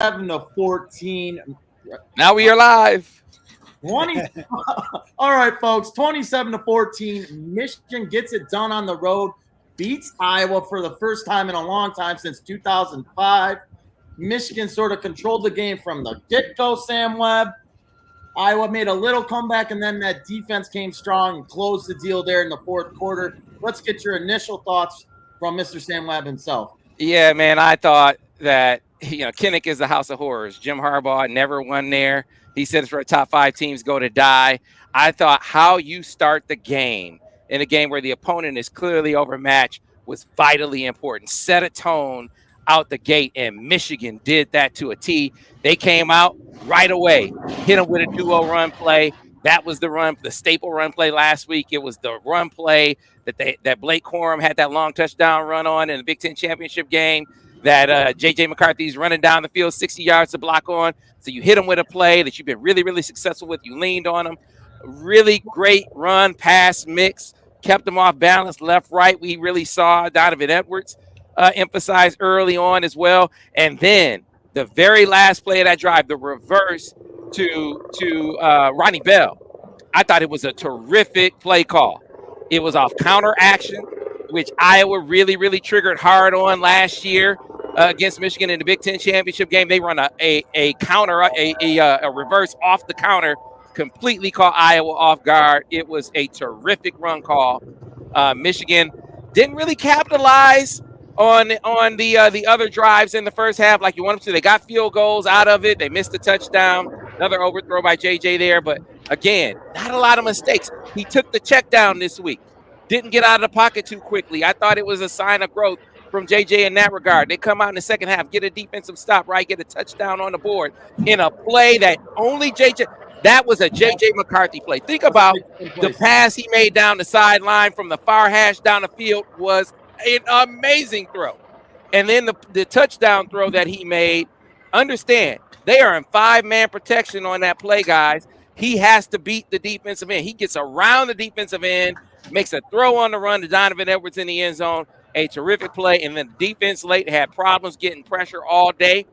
27-14. Now we are live. 20. All right, folks. 27-14. Michigan gets it done on the road. Beats Iowa for the first time in a long time since 2005. Michigan sort of controlled the game from the get-go, Sam Webb. Iowa made a little comeback, and then that defense came strong and closed the deal there in the fourth quarter. Let's get your initial thoughts from Mr. Sam Webb himself. Yeah, man, I thought that, Kinnick is the house of horrors. Jim Harbaugh never won there. He said it's where top 5 teams go to die. I thought how you start the game in a game where the opponent is clearly overmatched was vitally important. Set a tone out the gate, and Michigan did that to a T. They came out right away, hit them with a duo run play. That was the staple run play last week. It was the run play that Blake Quorum had that long touchdown run on in the Big Ten championship game. That J.J. McCarthy's running down the field 60 yards to block on. So you hit him with a play that you've been really, really successful with. You leaned on him. Really great run pass mix. Kept him off balance left, right. We really saw Donovan Edwards emphasize early on as well. And then the very last play of that drive, the reverse to Ronnie Bell. I thought it was a terrific play call. It was off counter action, which Iowa really, really triggered hard on last year against Michigan in the Big Ten championship game. They run a counter, a reverse off the counter, completely caught Iowa off guard. It was a terrific run call. Michigan didn't really capitalize on the other drives in the first half like you want them to. They got field goals out of it. They missed a touchdown. Another overthrow by JJ there. But again, not a lot of mistakes. He took the check down this week. Didn't get out of the pocket too quickly. I thought it was a sign of growth from JJ in that regard. They come out in the second half, get a defensive stop, right? Get a touchdown on the board in a play that only JJ. That was a JJ McCarthy play. Think about the pass he made down the sideline from the far hash down the field was an amazing throw. And then the touchdown throw that he made, understand, they are in 5-man protection on that play, guys. He has to beat the defensive end. He gets around the defensive end, makes a throw on the run to Donovan Edwards in the end zone. A terrific play. And then the defense late had problems getting pressure all day.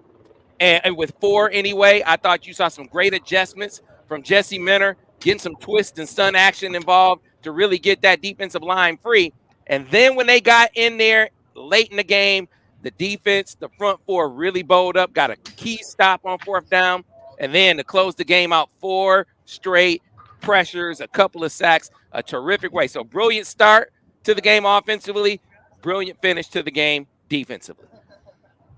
And with 4 anyway, I thought you saw some great adjustments from Jesse Minter, getting some twist and stun action involved to really get that defensive line free. And then when they got in there late in the game, the defense, the front 4 really bowled up, got a key stop on 4th down, and then to close the game out, 4 straight pressures, a couple of sacks, a terrific way. So brilliant start to the game offensively, brilliant finish to the game defensively.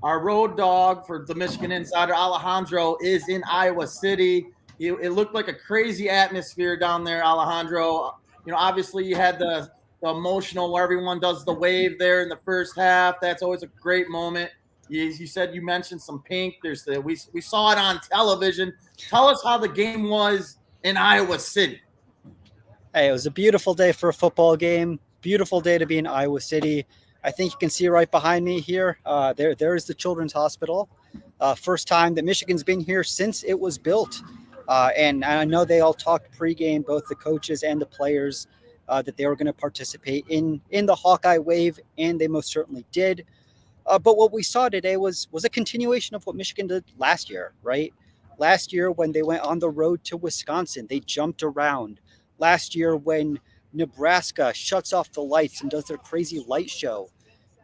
Our road dog for the Michigan Insider, Alejandro, is in Iowa City. It looked like a crazy atmosphere down there, Alejandro. Obviously you had the emotional where everyone does the wave there in the first half. That's always a great moment. You said you mentioned some pink. We saw it on television. Tell us how the game was in Iowa City. Hey, it was a beautiful day for a football game. Beautiful day to be in Iowa City. I think you can see right behind me here. There is the Children's Hospital. First time that Michigan's been here since it was built. And I know they all talked pregame, both the coaches and the players, that they were going to participate in the Hawkeye wave, and they most certainly did. But what we saw today was a continuation of what Michigan did last year, right? Last year when they went on the road to Wisconsin, they jumped around. Last year when Nebraska shuts off the lights and does their crazy light show,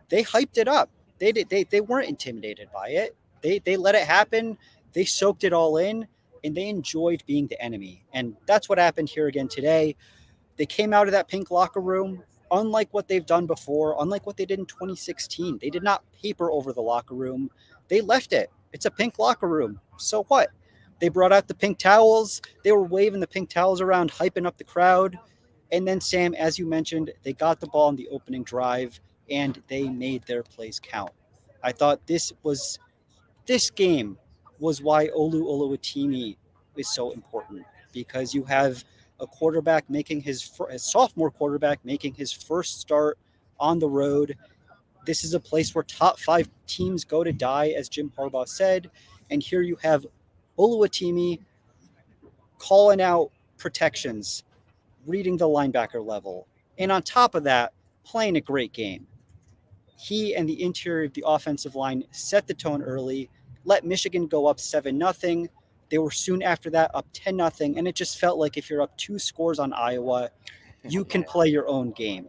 they hyped it up. They weren't intimidated by it. They let it happen. They soaked it all in, and they enjoyed being the enemy. And that's what happened here again today. They came out of that pink locker room, unlike what they've done before, unlike what they did in 2016. They did not paper over the locker room. They left it. It's a pink locker room. So what? They brought out the pink towels. They were waving the pink towels around, hyping up the crowd. And then, Sam, as you mentioned, they got the ball in the opening drive, and they made their plays count. I thought this game was why Olu Oluwatimi is so important, because you have a quarterback making a sophomore quarterback making his first start on the road. This is a place where top 5 teams go to die, as Jim Harbaugh said. And here you have Oluwatimi calling out protections, reading the linebacker level, and on top of that, playing a great game. He and the interior of the offensive line set the tone early, let Michigan go up 7-0. They were soon after that up 10-0, and it just felt like if you're up 2 scores on Iowa, you can play your own game,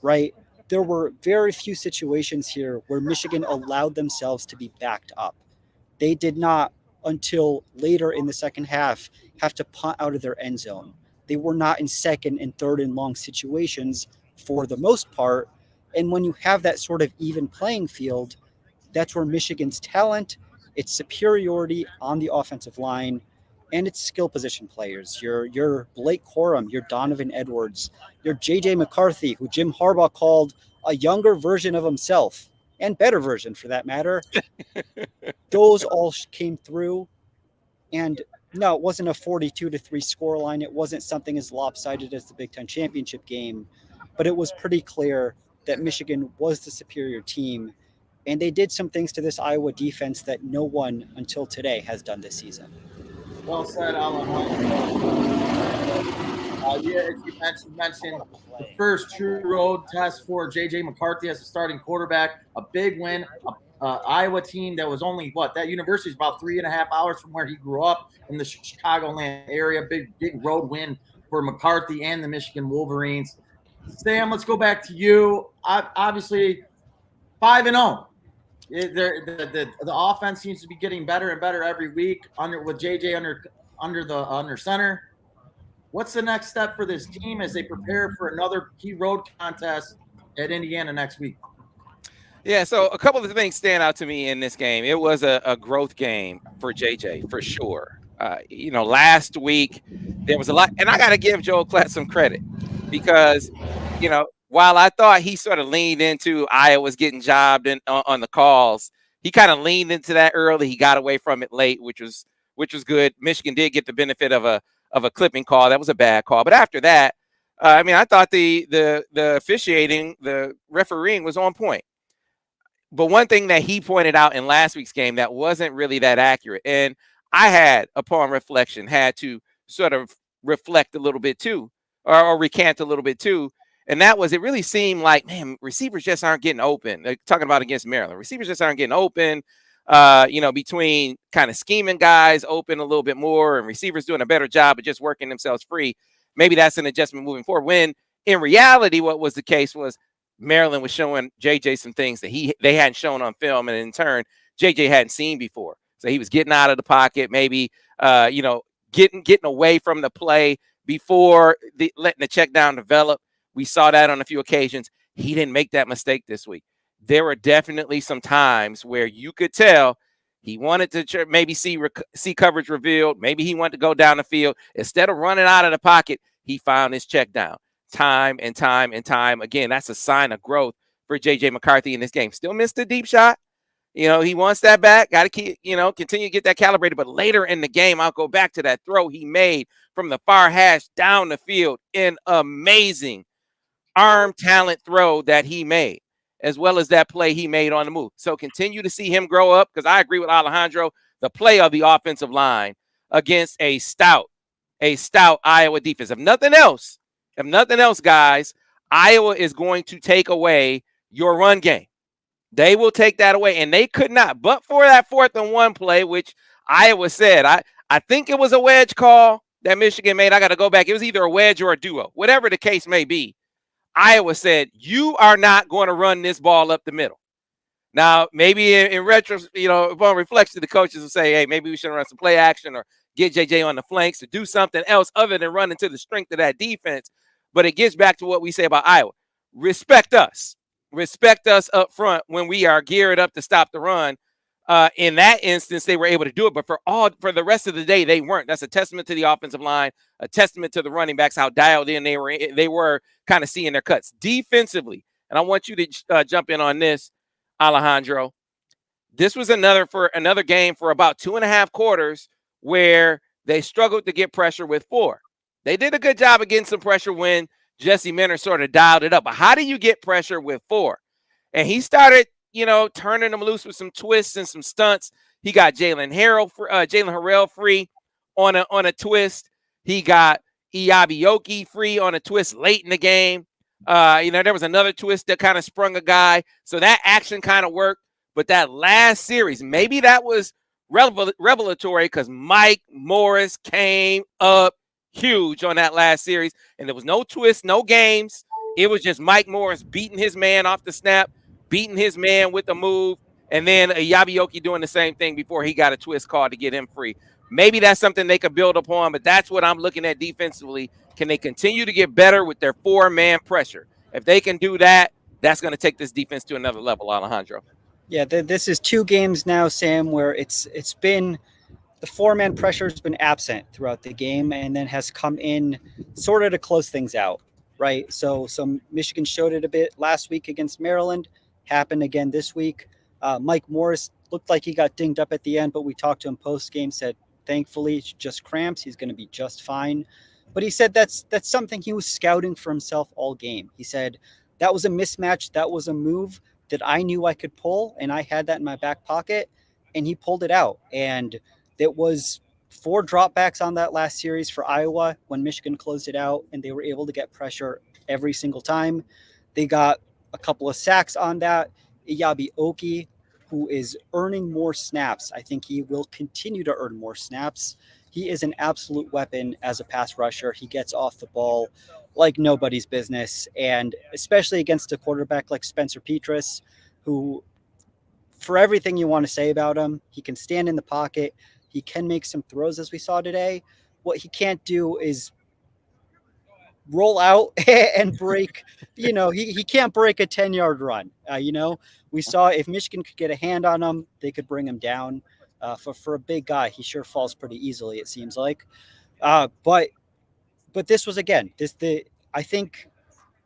right? There were very few situations here where Michigan allowed themselves to be backed up. They did not, until later in the second half, have to punt out of their end zone. They were not in second and third and long situations for the most part. And when you have that sort of even playing field, that's where Michigan's talent, its superiority on the offensive line, and its skill position players, your Blake Quorum, your Donovan Edwards, your J.J. McCarthy, who Jim Harbaugh called a younger version of himself, and better version for that matter, those all came through. And no, it wasn't a 42-3 scoreline. It wasn't something as lopsided as the Big Ten championship game, but it was pretty clear that Michigan was the superior team. And they did some things to this Iowa defense that no one until today has done this season. Well said, Alejandro. Yeah, as you mentioned the first true road test for J.J. McCarthy as a starting quarterback, a big win. Iowa team that was only that university is about 3.5 hours from where he grew up in the Chicagoland area. Big road win for McCarthy and the Michigan Wolverines. Sam, let's go back to you. Obviously, 5-0. The offense seems to be getting better and better every week with JJ under center. What's the next step for this team as they prepare for another key road contest at Indiana next week? Yeah, so a couple of things stand out to me in this game. It was a growth game for JJ, for sure. Last week there was a lot, and I got to give Joel Klatt some credit because, while I thought he sort of leaned into Iowa's getting jobbed on the calls, he kind of leaned into that early. He got away from it late, which was good. Michigan did get the benefit of a clipping call. That was a bad call, but after that, I thought the officiating, the refereeing was on point. But one thing that he pointed out in last week's game that wasn't really that accurate, and I had, upon reflection, had to sort of reflect a little bit too, or recant a little bit too, and that was it really seemed like, man, receivers just aren't getting open. Like, talking about against Maryland, receivers just aren't getting open, between kind of scheming guys open a little bit more and receivers doing a better job of just working themselves free. Maybe that's an adjustment moving forward, when in reality what was the case was Maryland was showing JJ some things that they hadn't shown on film, and in turn, JJ hadn't seen before. So he was getting out of the pocket, maybe getting away from the play before letting the check down develop. We saw that on a few occasions. He didn't make that mistake this week. There were definitely some times where you could tell he wanted to maybe see coverage revealed. Maybe he wanted to go down the field. Instead of running out of the pocket, he found his check down. Time and time and time again. That's a sign of growth for J.J. McCarthy in this game. Still missed a deep shot. He wants that back. Got to keep, continue to get that calibrated. But later in the game, I'll go back to that throw he made from the far hash down the field. An amazing arm talent throw that he made, as well as that play he made on the move. So continue to see him grow up, because I agree with Alejandro. The play of the offensive line against a stout Iowa defense. If nothing else, guys, Iowa is going to take away your run game. They will take that away, and they could not. But for that 4th and 1 play, which Iowa said, I think it was a wedge call that Michigan made. I got to go back. It was either a wedge or a duo, whatever the case may be. Iowa said, you are not going to run this ball up the middle. Now, maybe in retro, upon reflection, the coaches will say, hey, maybe we should run some play action or get JJ on the flanks to do something else other than run into the strength of that defense. But it gets back to what we say about Iowa. Respect us. Respect us up front when we are geared up to stop the run. In that instance, they were able to do it. But for the rest of the day, they weren't. That's a testament to the offensive line, a testament to the running backs, how dialed in they were kind of seeing their cuts. Defensively, and I want you to jump in on this, Alejandro. This was another game for about 2.5 quarters where they struggled to get pressure with 4. They did a good job of getting some pressure when Jesse Minter sort of dialed it up. But how do you get pressure with 4? And he started, turning them loose with some twists and some stunts. He got Jalen Harrell free on a twist. He got Iabioki free on a twist late in the game. There was another twist that kind of sprung a guy. So that action kind of worked. But that last series, maybe that was revelatory because Mike Morris came up huge on that last series, and there was no twist, no games. It was just Mike Morris beating his man off the snap, beating his man with the move, and then Yabioki doing the same thing before he got a twist call to get him free. Maybe that's something they could build upon, but that's what I'm looking at defensively. Can they continue to get better with their 4-man pressure? If they can do that, that's going to take this defense to another level, Alejandro. Yeah, this is 2 games now, Sam, where it's been the 4-man pressure has been absent throughout the game and then has come in sort of to close things out, right? So Michigan showed it a bit last week against Maryland, happened again this week. Mike Morris looked like he got dinged up at the end, but we talked to him post-game, said, thankfully, it's just cramps. He's going to be just fine. But he said that's something he was scouting for himself all game. He said, that was a mismatch. That was a move that I knew I could pull, and I had that in my back pocket, and he pulled it out. And it was 4 dropbacks on that last series for Iowa when Michigan closed it out, and they were able to get pressure every single time. They got a couple of sacks on that. Yabioki, who is earning more snaps, I think he will continue to earn more snaps. He is an absolute weapon as a pass rusher. He gets off the ball like nobody's business, and especially against a quarterback like Spencer Petras, who, for everything you want to say about him, he can stand in the pocket. He can make some throws, as we saw today. What he can't do is roll out and break, he can't break a 10-yard run. We saw if Michigan could get a hand on him, they could bring him down. For a big guy, he sure falls pretty easily, it seems like. But this was, again, I think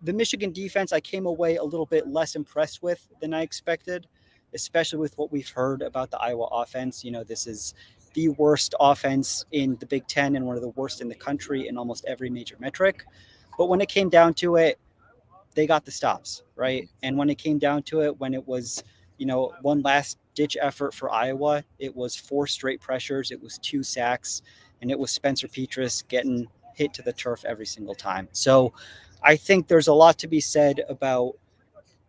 the Michigan defense I came away a little bit less impressed with than I expected, especially with what we've heard about the Iowa offense. This is the worst offense in the Big Ten and one of the worst in the country in almost every major metric. But when it came down to it, they got the stops, right? And when it came down to it, when it was, one last ditch effort for Iowa, it was 4 straight pressures, it was 2 sacks, and it was Spencer Petras getting hit to the turf every single time. So I think there's a lot to be said about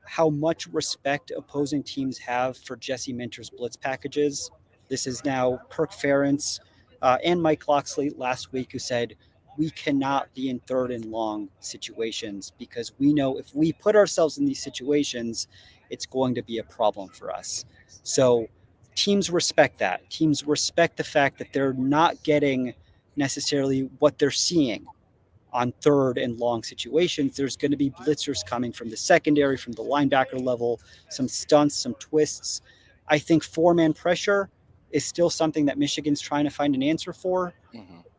how much respect opposing teams have for Jesse Minter's blitz packages. This is now Kirk Ferentz and Mike Locksley last week who said, we cannot be in 3rd and long situations because we know if we put ourselves in these situations, it's going to be a problem for us. So teams respect that. Teams respect the fact that they're not getting necessarily what they're seeing on 3rd and long situations. There's going to be blitzers coming from the secondary, from the linebacker level, some stunts, some twists. I think 4-man pressure is still something that Michigan's trying to find an answer for,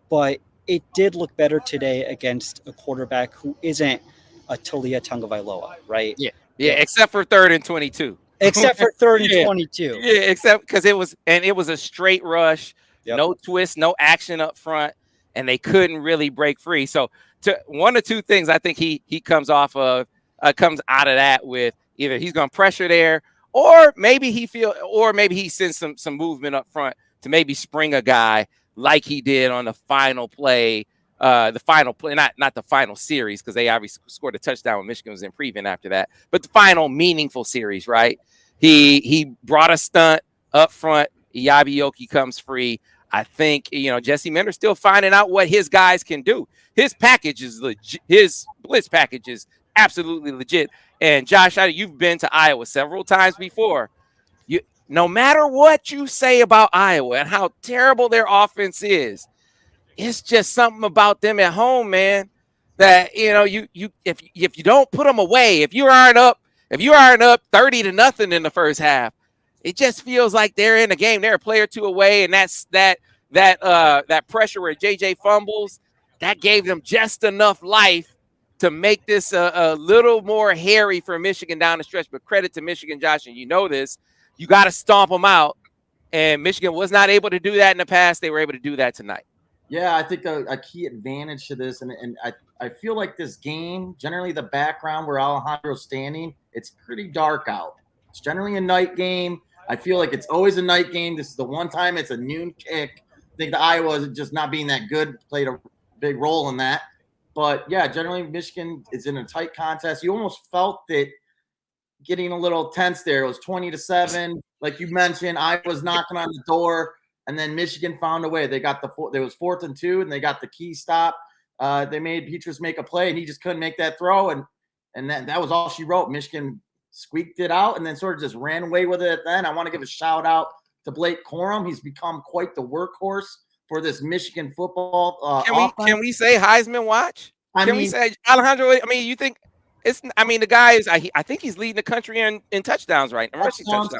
but it did look better today against a quarterback who isn't a Talia Tagovailoa, right? Yeah, except for 3rd and 22. Except for 3rd and 22. Yeah, except because it was a straight rush, no twist, no action up front, and they couldn't really break free. So one or two things I think he comes out of that with either he's going to pressure there, or maybe he sends some movement up front to maybe spring a guy like he did on the final play, not the final series, because they obviously scored a touchdown when Michigan was in prevent after that, but the final meaningful series, right? He brought a stunt up front. Yabioki comes free. I think, Jesse Minter's still finding out what his guys can do. His package is legit. His blitz package is absolutely legit. And Josh, you've been to Iowa several times before. No matter what you say about Iowa and how terrible their offense is, it's just something about them at home, man, that, if you don't put them away, if you aren't up 30-0 in the first half, it just feels like they're in the game. They're a player or 2 away, and that's that pressure where JJ fumbles, that gave them just enough life to make this a little more hairy for Michigan down the stretch. But credit to Michigan, Josh, and you know this. You got to stomp them out, and Michigan was not able to do that in the past. They were able to do that tonight. Yeah, I think a key advantage to this, and I feel like this game, generally the background where Alejandro's standing, it's pretty dark out. It's generally a night game. I feel like it's always a night game. This is the one time it's a noon kick. I think the Iowa just not being that good played a big role in that. But, yeah, generally Michigan is in a tight contest. You almost felt it getting a little tense there. It was 20-7. Like you mentioned, I was knocking on the door. and then Michigan found a way. They got there was 4th and 2, and they got the key stop. They made Petrus make a play, and he just couldn't make that throw, and that was all she wrote. Michigan squeaked it out and then sort of just ran away with it. Then I want to give a shout out to Blake Quorum. He's become quite the workhorse for this Michigan football offense. Can we say Heisman watch? Can we say Alejandro? I mean, you think it's? I mean, the guy is. I think he's leading the country in touchdowns right now. Touchdowns.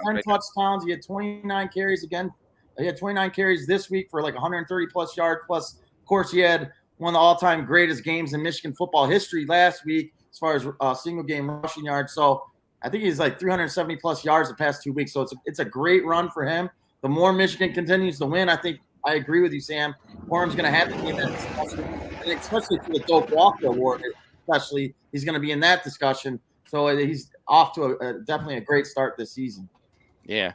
He had 29 carries again. He had 29 carries this week for like 130 plus yards. Plus, of course, he had one of the all-time greatest games in Michigan football history last week as far as single game rushing yards. So I think he's like 370 plus yards the past 2 weeks. So it's a great run for him. The more Michigan continues to win, I think I agree with you, Sam. Quorum's going to have to be in that discussion, and especially for the Doak Walker Award. Especially, he's going to be in that discussion. So he's off to definitely a great start this season. Yeah.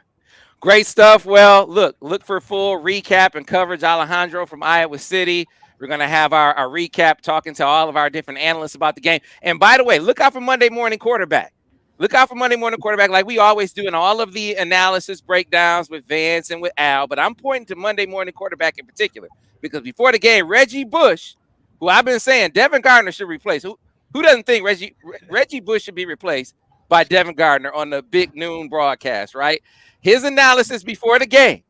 Great stuff. Well, look for full recap and coverage, Alejandro, from Iowa City. We're going to have our recap talking to all of our different analysts about the game. And by the way, look out for Monday Morning Quarterback. Look out for Monday Morning Quarterback like we always do in all of the analysis breakdowns with Vance and with Al. But I'm pointing to Monday Morning Quarterback in particular because before the game, Reggie Bush, who I've been saying Devin Gardner should replace. Who doesn't think Reggie Bush should be replaced by Devin Gardner on the big noon broadcast, right? His analysis before the game,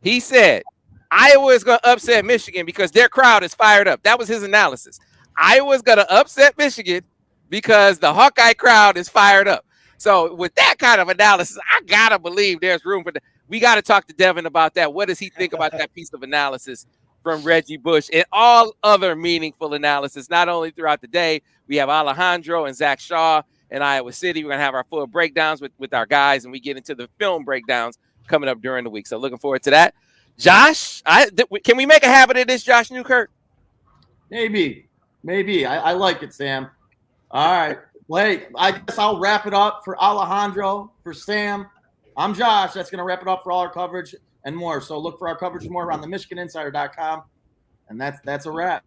he said Iowa is going to upset Michigan because their crowd is fired up. That was his analysis. Iowa's going to upset Michigan because the Hawkeye crowd is fired up. So with that kind of analysis, I got to believe there's room for we got to talk to Devin about that. What does he think about that piece of analysis from Reggie Bush and all other meaningful analysis, not only throughout the day? We have Alejandro and Zach Shaw in Iowa City. We're going to have our full breakdowns with our guys, and we get into the film breakdowns coming up during the week. So looking forward to that. Josh, can we make a habit of this, Josh Newkirk? Maybe. I like it, Sam. All right. Blake, I guess I'll wrap it up for Alejandro, for Sam. I'm Josh. That's going to wrap it up for all our coverage and more. So look for our coverage and more around the MichiganInsider.com. And that's a wrap.